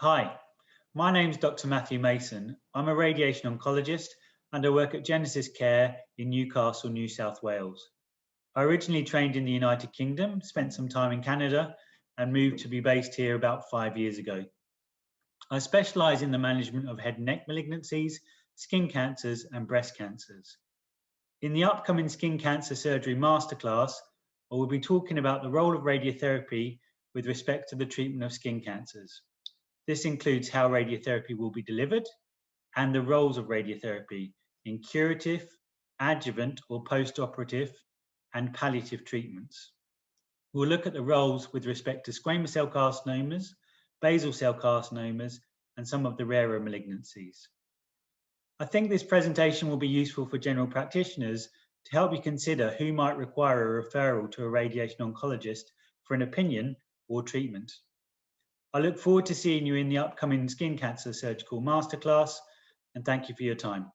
Hi, my name's Dr. Matthew Mason. I'm a radiation oncologist and I work at Genesis Care in Newcastle, New South Wales. I originally trained in the United Kingdom, spent some time in Canada, and moved to be based here about 5 years ago. I specialise in the management of head and neck malignancies, skin cancers, and breast cancers. In the upcoming Skin Cancer Surgery Masterclass, I will be talking about the role of radiotherapy with respect to the treatment of skin cancers. This includes how radiotherapy will be delivered and the roles of radiotherapy in curative, adjuvant or post-operative and palliative treatments. We'll look at the roles with respect to squamous cell carcinomas, basal cell carcinomas, and some of the rarer malignancies. I think this presentation will be useful for general practitioners to help you consider who might require a referral to a radiation oncologist for an opinion or treatment. I look forward to seeing you in the upcoming Skin Cancer Surgical Masterclass, and thank you for your time.